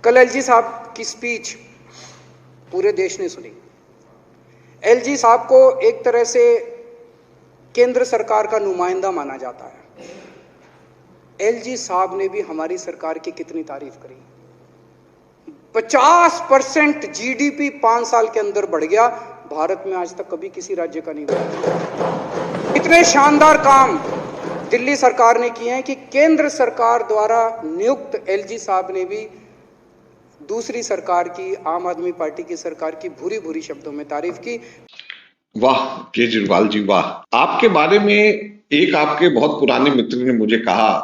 कल एलजी साहब की स्पीच पूरे देश ने सुनी। एलजी साहब को एक तरह से केंद्र सरकार का नुमाइंदा माना जाता है। एलजी साहब ने भी हमारी सरकार की कितनी तारीफ करी। 50% जीडीपी 5 साल के अंदर बढ़ गया। भारत में आज तक कभी किसी राज्य का नहीं बढ़ा। इतने शानदार काम दिल्ली सरकार ने किए हैं कि केंद्र सरकार द्वारा नियुक्त एलजी साहब ने भी दूसरी सरकार की, आम आदमी पार्टी की सरकार की भूरी भूरी शब्दों में तारीफ की। वाह केजरीवाल जी वाह। आपके बारे में एक आपके बहुत पुराने मित्र ने मुझे कहा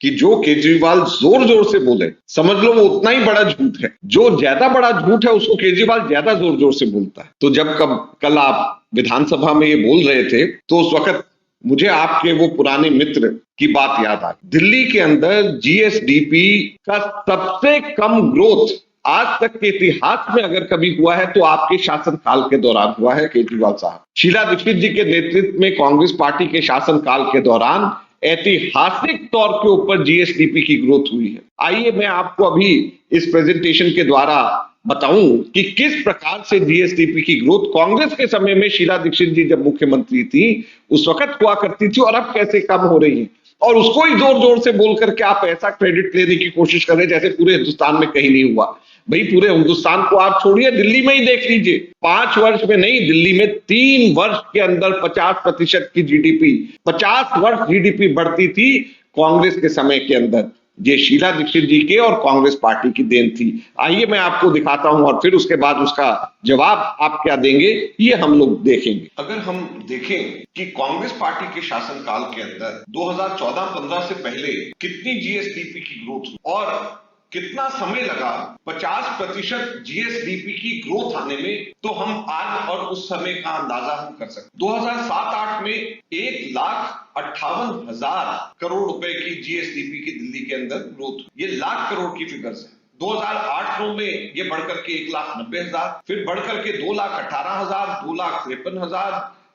कि जो केजरीवाल जोर जोर से बोले समझ लो वो उतना ही बड़ा झूठ है, जो ज्यादा बड़ा झूठ है उसको केजरीवाल ज्यादा जोर जोर से बोलता है। तो जब कल आप विधानसभा में ये बोल रहे थे तो उस वक्त मुझे आपके वो पुराने मित्र की बात याद आई। दिल्ली के अंदर जीएसडीपी का सबसे कम ग्रोथ आज तक के इतिहास में अगर कभी हुआ है तो आपके शासनकाल के दौरान हुआ है केजरीवाल साहब। शीला दीक्षित जी के नेतृत्व में कांग्रेस पार्टी के शासनकाल के दौरान ऐतिहासिक तौर के ऊपर जीएसडीपी की ग्रोथ हुई है। आइए मैं आपको अभी इस प्रेजेंटेशन के द्वारा बताऊं कि किस प्रकार से जीएसडीपी की ग्रोथ कांग्रेस के समय में शीला दीक्षित जी जब मुख्यमंत्री थी उस वक्त हुआ करती थी और अब कैसे कम हो रही है। और उसको ही जोर जोर से बोल करके आप ऐसा क्रेडिट लेने की कोशिश कर रहे जैसे पूरे हिंदुस्तान में कहीं नहीं हुआ। भाई पूरे हिंदुस्तान को आप छोड़िए, दिल्ली में ही देख लीजिए। 5 वर्ष में नहीं, दिल्ली में 3 वर्ष के अंदर 50% की जीडीपी, 50 वर्ष जीडीपी बढ़ती थी कांग्रेस के समय के अंदर। ये शीला दीक्षित जी के और कांग्रेस पार्टी की देन थी। आइए मैं आपको दिखाता हूं और फिर उसके बाद उसका जवाब आप क्या देंगे ये हम लोग देखेंगे। अगर हम देखें कि कांग्रेस पार्टी के शासनकाल के अंदर 2014-15 से पहले कितनी जीएसडीपी की ग्रोथ हुई और कितना समय लगा 50% जीएसडीपी की ग्रोथ आने में, तो हम आज और उस समय का अंदाजा हम कर सकते। 2007-8 में 1,58,000 करोड़ रुपए की जीएसडीपी की दिल्ली के अंदर ग्रोथ, ये लाख करोड़ की फिगर्स है। 2008-9 में ये बढ़कर के 1,90,000, फिर बढ़कर के 2,18,000, 2,53,000,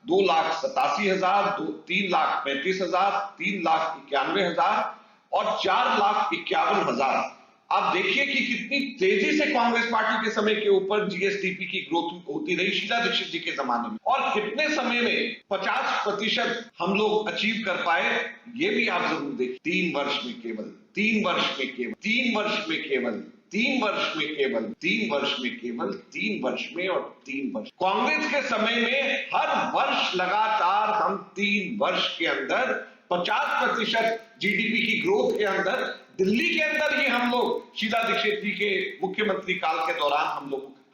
2,87,000, 3,35,000, 3,91,000 और 4,51,000। आप देखिए कि कितनी तेजी से कांग्रेस पार्टी के समय के ऊपर जीएसडीपी की ग्रोथ होती रही शीला दीक्षित जी के जमाने में, और कितने समय में 50% हम लोग अचीव कर पाए ये भी आप जरूर देखें। 3 वर्ष में केवल 3 वर्ष में केवल 3 वर्ष में केवल 3 वर्ष में केवल 3 वर्ष में केवल 3 वर्ष में और 3 वर्ष। कांग्रेस के समय में हर वर्ष लगातार हम 3 वर्ष के अंदर 50% जीडीपी की ग्रोथ के अंदर दिल्ली के अंदर ही हम लोग शीला दीक्षित जी के मुख्यमंत्री काल के दौरान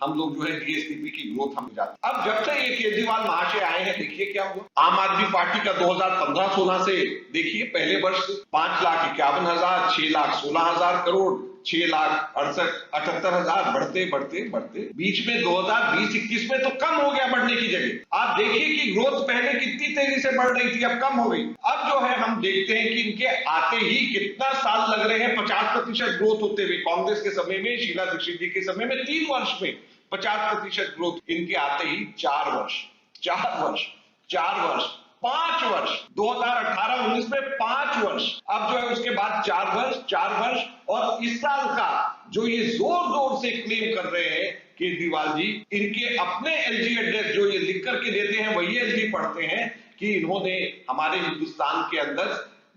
हम लोग जो है जीएसडीपी की ग्रोथ हम जाते। अब जब से ये केजरीवाल महाशय आए हैं देखिए क्या हुआ। आम आदमी पार्टी का 2015-16 से देखिए पहले वर्ष 5,51,000, 6,16,000 करोड़, 6,68,000 बढ़ते बढ़ते बढ़ते बीच में 2020-21 में तो कम हो गया बढ़ने की जगह। आप देखिए कि ग्रोथ पहले कितनी तेजी से बढ़ रही थी, अब कम हो गई। अब जो है हम देखते हैं कि इनके आते ही कितना साल लग रहे हैं 50% ग्रोथ होते हुए। कांग्रेस के समय में, शीला दीक्षित जी के समय में 3 वर्ष में 50% ग्रोथ, इनके आते ही 4 वर्ष, 4 वर्ष, 4 वर्ष, 5 वर्ष, 2018-19 में 5 वर्ष, अब जो है उसके बाद 4 वर्ष, 4 वर्ष, और इस साल का जो ये जोर जोर से क्लेम कर रहे हैं केजरीवाल जी, इनके अपने एलजी एड्रेस जो ये लिख करके देते हैं वही एलजी पढ़ते हैं कि इन्होंने हमारे हिंदुस्तान के अंदर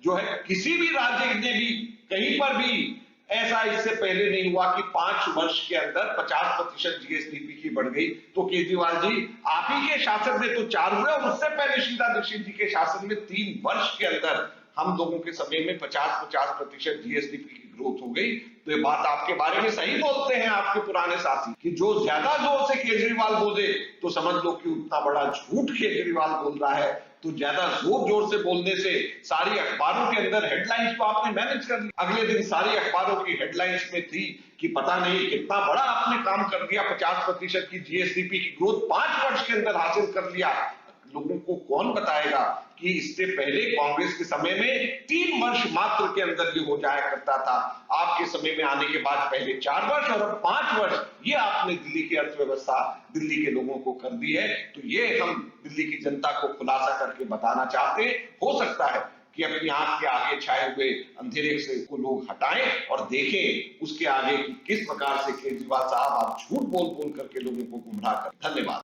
जो है किसी भी राज्य ने भी कहीं पर भी ऐसा इससे पहले नहीं हुआ कि 5 वर्ष के अंदर 50% जीएसडीपी की बढ़ गई। तो केजरीवाल जी आप ही के शासन में तो 4 हुए और उससे पहले शीला दीक्षित जी के शासन में 3 वर्ष के अंदर हम लोगों के समय में 50% जीएसडीपी की ग्रोथ हो गई। तो ये बात आपके बारे में सही बोलते हैं आपके पुराने साथी कि जो ज्यादा जोर से केजरीवाल बोले तो समझ लो कि उतना बड़ा झूठ केजरीवाल बोल रहा है। तो ज्यादा जोर जोर से बोलने से सारी अखबारों के अंदर हेडलाइंस को आपने मैनेज कर ली। अगले दिन सारी अखबारों की हेडलाइंस में थी कि पता नहीं कितना बड़ा आपने काम कर दिया, 50% की जीएसडीपी की ग्रोथ 5 वर्ष के अंदर हासिल कर लिया। लोगों को कौन बताएगा कि इससे पहले कांग्रेस के समय में 3 वर्ष मात्र के अंदर ये हो जाया करता था। आपके समय में आने के बाद पहले 4 वर्ष और अब 5 वर्ष, ये आपने दिल्ली की अर्थव्यवस्था, दिल्ली के लोगों को कर दी है। तो ये हम दिल्ली की जनता को खुलासा करके बताना चाहते हैं। हो सकता है कि अपनी आंख के आगे छाए हुए अंधेरे से को लोग हटाएं और देखें उसके आगे कि किस प्रकार से केजरीवाल साहब आप झूठ बोल बोल करके लोगों को गुमराह कर। धन्यवाद।